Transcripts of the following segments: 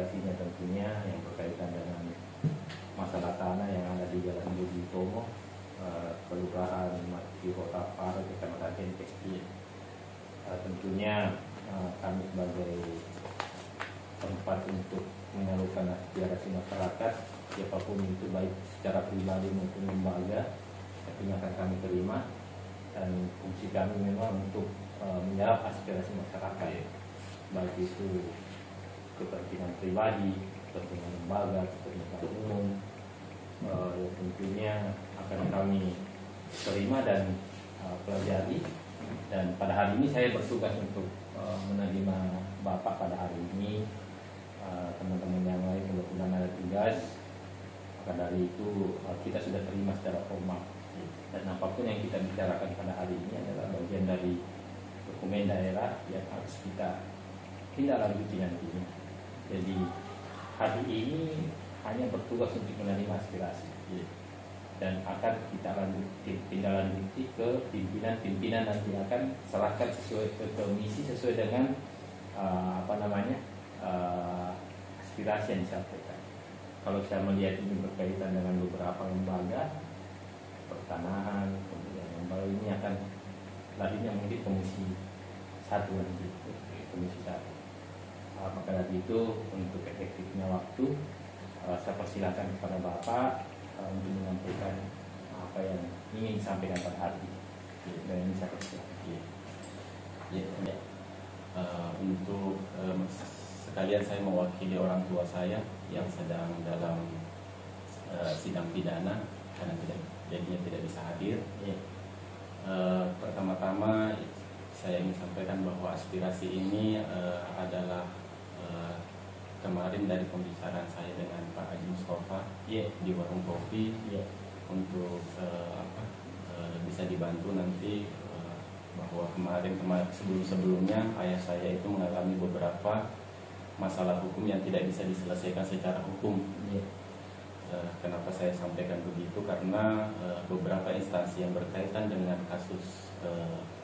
aspirasinya tentunya yang berkaitan dengan masalah tanah yang ada di Jalan Budi Utomo, Kelurahan di Kota Paro, Kecamatan Kenteng. Tentunya kami sebagai tempat untuk menyalurkan aspirasi masyarakat, siapapun itu baik secara pribadi maupun lembaga, tentunya akan kami terima, dan fungsi kami memang untuk menjawab aspirasi masyarakat, baik itu kepentingan pribadi, kepentingan lembaga, kepentingan umum, yang tentunya akan kami terima dan pelajari. Dan pada hari ini saya bertugas untuk menerima Bapak pada hari ini. Teman-teman yang lain kebetulan ada tugas, maka dari itu kita sudah terima secara formal. Dan apapun yang kita bicarakan pada hari ini adalah bagian dari dokumen daerah yang harus kita tindak lanjuti nantinya. Jadi hari ini hanya bertugas untuk menerima aspirasi, dan akan kita tindak lanjuti ke pimpinan nanti akan serahkan sesuai ke komisi sesuai dengan aspirasi yang disampaikan. Kalau saya melihat ini berkaitan dengan beberapa lembaga pertanahan, kemudian lembaga ini akan larinya mungkin komisi 1 nanti, komisi 1. Maka dari itu untuk efektifnya waktu, saya persilakan kepada Bapak untuk menyampaikan apa yang ingin disampaikan pada hari ini. Dan ini saya persilakan. Untuk sekalian saya mewakili orang tua saya yang sedang dalam sidang pidana karena jadinya tidak bisa hadir. Pertama-tama saya ingin sampaikan bahwa aspirasi ini adalah kemarin dari pembicaraan saya dengan Pak Haji Mustafa di warung kopi untuk bisa dibantu nanti, bahwa kemarin sebelumnya ayah saya itu mengalami beberapa masalah hukum yang tidak bisa diselesaikan secara hukum. Kenapa saya sampaikan begitu? Karena beberapa instansi yang berkaitan dengan kasus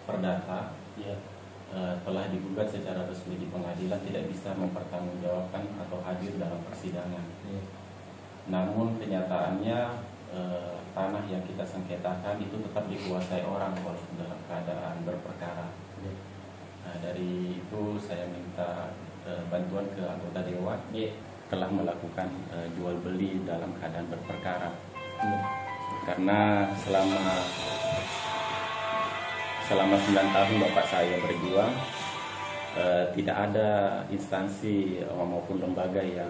perdata telah digugat secara resmi di pengadilan, tidak bisa mempertanggungjawabkan atau hadir dalam persidangan. Namun kenyataannya tanah yang kita sengketakan itu tetap dikuasai orang walaupun dalam keadaan berperkara. Nah, dari itu saya minta bantuan ke anggota dewan telah melakukan jual beli dalam keadaan berperkara. Karena selama 9 tahun bapak saya berjuang, tidak ada instansi maupun lembaga yang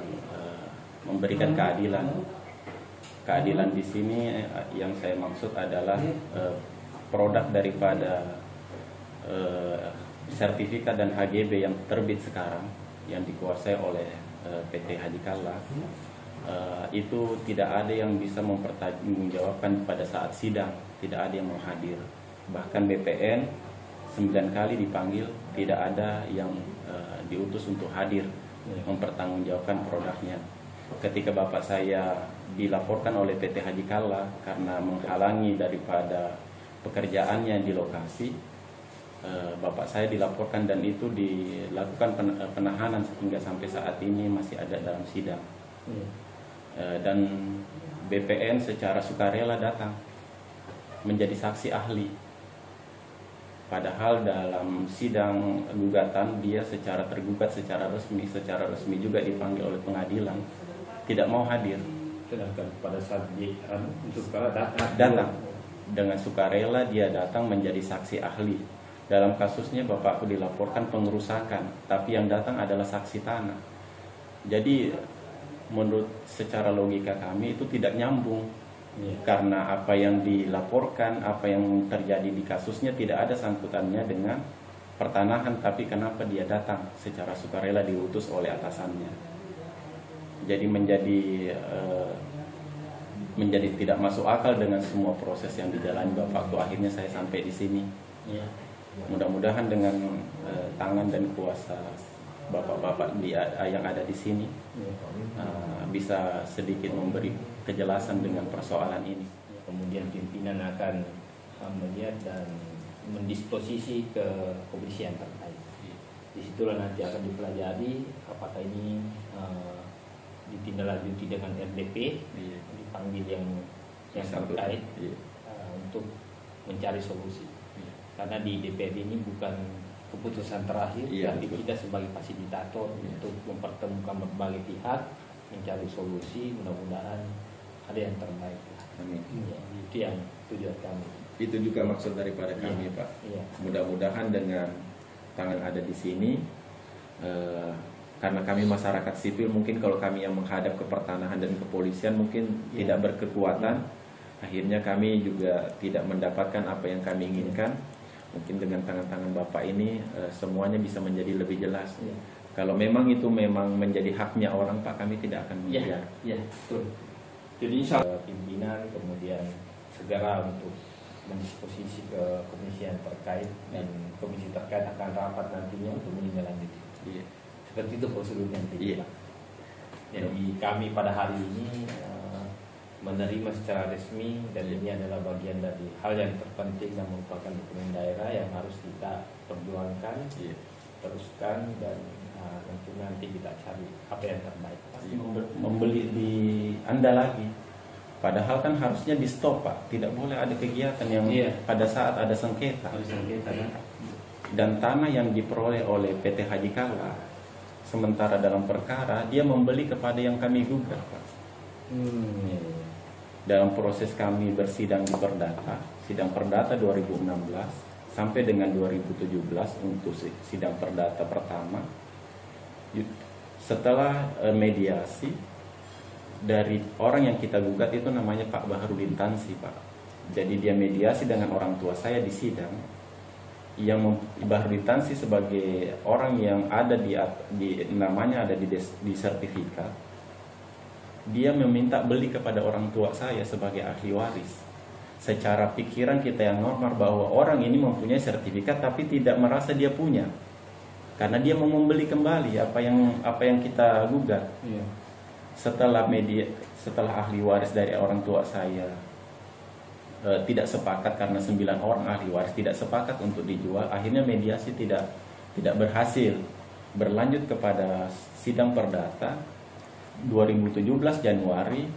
memberikan keadilan. Keadilan di sini yang saya maksud adalah produk daripada sertifikat dan HGB yang terbit sekarang yang dikuasai oleh PT Haji Kalla, itu tidak ada yang bisa mempertanggungjawabkan pada saat sidang, tidak ada yang mau hadir. Bahkan BPN 9 kali dipanggil, tidak ada yang diutus untuk hadir mempertanggungjawabkan produknya. Ketika bapak saya dilaporkan oleh PT Haji Kalla karena menghalangi daripada pekerjaannya di lokasi, bapak saya dilaporkan dan itu dilakukan penahanan sehingga sampai saat ini masih ada dalam sidang. Dan BPN secara sukarela datang menjadi saksi ahli, padahal dalam sidang gugatan dia secara tergugat secara resmi juga dipanggil oleh pengadilan, tidak mau hadir. Sedangkan pada saat datang dengan sukarela, dia datang menjadi saksi ahli. Dalam kasusnya bapakku dilaporkan pengerusakan, tapi yang datang adalah saksi tanah. Jadi menurut secara logika kami itu tidak nyambung. Karena apa yang dilaporkan, apa yang terjadi di kasusnya tidak ada sangkutannya dengan pertanahan, tapi kenapa dia datang secara sukarela diutus oleh atasannya. Jadi menjadi tidak masuk akal dengan semua proses yang dijalani bapak. Waktu akhirnya saya sampai di sini. Mudah-mudahan dengan tangan dan kuasa bapak-bapak yang ada di sini bisa sedikit memberi kejelasan dengan persoalan ini. Kemudian pimpinan akan melihat dan mendisposisi ke kepolisian terkait. Disitulah nanti akan dipelajari apakah ini ditindaklanjuti dengan RDP, dipanggil yang terkait untuk mencari solusi. Karena di DPRD ini bukan keputusan terakhir, tapi kita sebagai fasilitator untuk mempertemukan berbagai pihak, mencari solusi, mudah-mudahan ada yang terbaik. Amin. Ya, itu yang tujuan kami. Itu juga maksud daripada kami, Pak. Mudah-mudahan dengan tangan ada di sini, karena kami masyarakat sipil, mungkin kalau kami yang menghadap ke pertanahan dan kepolisian mungkin tidak berkekuatan, akhirnya kami juga tidak mendapatkan apa yang kami inginkan. Mungkin dengan tangan-tangan Bapak ini semuanya bisa menjadi lebih jelas. Kalau memang itu memang menjadi haknya orang, Pak, kami tidak akan membiarkan. Betul. Jadi pimpinan kemudian segera untuk mendisposisi ke komisi yang terkait, dan komisi terkait akan rapat nantinya untuk menindaklanjuti. Seperti itu prosedurnya nanti. Jadi kami pada hari ini menerima secara resmi, dan ini adalah bagian dari hal yang terpenting dan merupakan dokumen daerah yang harus kita perjuangkan, teruskan, dan tentu nanti kita cari apa yang terbaik. Pasti membeli di Anda lagi. Padahal kan harusnya di stop, Pak. Tidak boleh ada kegiatan yang pada saat ada sengketa. Dan tanah yang diperoleh oleh PT Haji Kala, sementara dalam perkara dia membeli kepada yang kami gugat, Pak. Dalam proses kami bersidang di Perdata, sidang Perdata 2016 sampai dengan 2017 untuk sidang Perdata pertama, setelah mediasi dari orang yang kita gugat itu namanya Pak Baharudin Tansi, Pak. Jadi dia mediasi dengan orang tua saya di sidang, yang Baharudin Tansi sebagai orang yang ada di namanya ada di sertifikat. Dia meminta beli kepada orang tua saya sebagai ahli waris. Secara pikiran kita yang normal bahwa orang ini mempunyai sertifikat tapi tidak merasa dia punya, karena dia mau membeli kembali apa yang kita gugat. Setelah ahli waris dari orang tua saya tidak sepakat, karena 9 orang ahli waris tidak sepakat untuk dijual, akhirnya mediasi tidak berhasil. Berlanjut kepada sidang perdata 2017 Januari,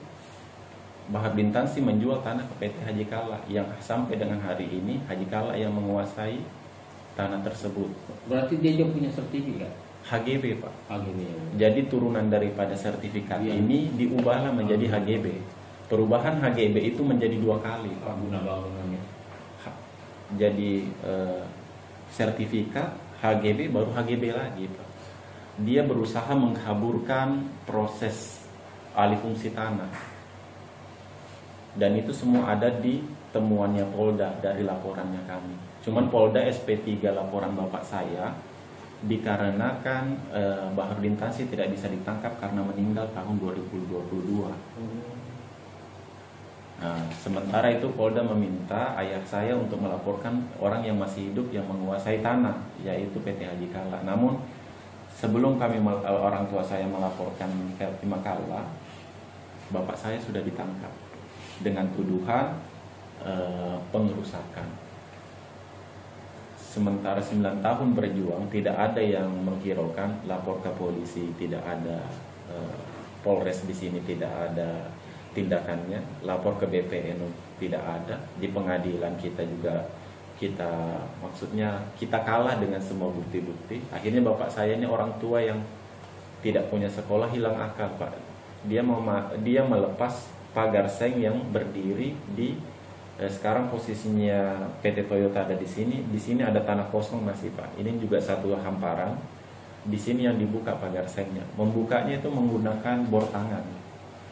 Baharudin Tansi menjual tanah ke PT Haji Kala, yang sampai dengan hari ini Haji Kala yang menguasai tanah tersebut. Berarti dia juga punya sertifikat HGB, Pak. HGB. Jadi turunan daripada sertifikat ini diubahlah menjadi HGB. Perubahan HGB itu menjadi 2 kali, Pak. Guna bangunannya. Jadi sertifikat HGB baru HGB lagi, Pak. Dia berusaha mengkaburkan proses alih fungsi tanah, dan itu semua ada di temuannya Polda dari laporannya kami. Cuman Polda SP3 laporan bapak saya, dikarenakan Baharudin Tansi tidak bisa ditangkap karena meninggal tahun 2022. Nah, sementara itu Polda meminta ayah saya untuk melaporkan orang yang masih hidup yang menguasai tanah, yaitu PT Haji Kala. Namun sebelum orang tua saya melaporkan ke Makala, bapak saya sudah ditangkap dengan tuduhan pengerusakan. Sementara 9 tahun berjuang, tidak ada yang menghiraukan, lapor ke polisi, tidak ada Polres di sini, tidak ada tindakannya, lapor ke BPN, tidak ada. Di pengadilan kita kita kalah dengan semua bukti-bukti. Akhirnya bapak saya ini orang tua yang tidak punya sekolah, hilang akal, Pak. Dia melepas pagar seng yang berdiri di sekarang posisinya PT Toyota ada di sini. Di sini ada tanah kosong masih, Pak. Ini juga satu hamparan. Di sini yang dibuka pagar sengnya. Membukanya itu menggunakan bor tangan.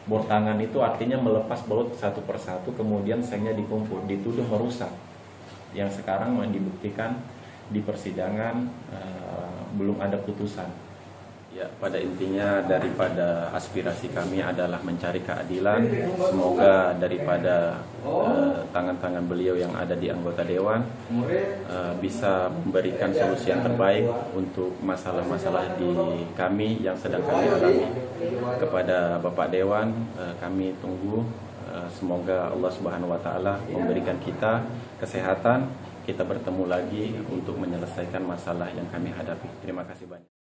Bor tangan itu artinya melepas baut satu persatu, kemudian sengnya dikumpul, dituduh merusak. Yang sekarang dibuktikan di persidangan belum ada putusan. Ya, pada intinya daripada aspirasi kami adalah mencari keadilan. Semoga daripada tangan-tangan beliau yang ada di anggota dewan bisa memberikan solusi yang terbaik untuk masalah-masalah di kami yang sedang kami alami. Kepada Bapak Dewan, kami tunggu. Semoga Allah Subhanahu wa Ta'ala memberikan kita kesehatan, kita bertemu lagi untuk menyelesaikan masalah yang kami hadapi. Terima kasih banyak.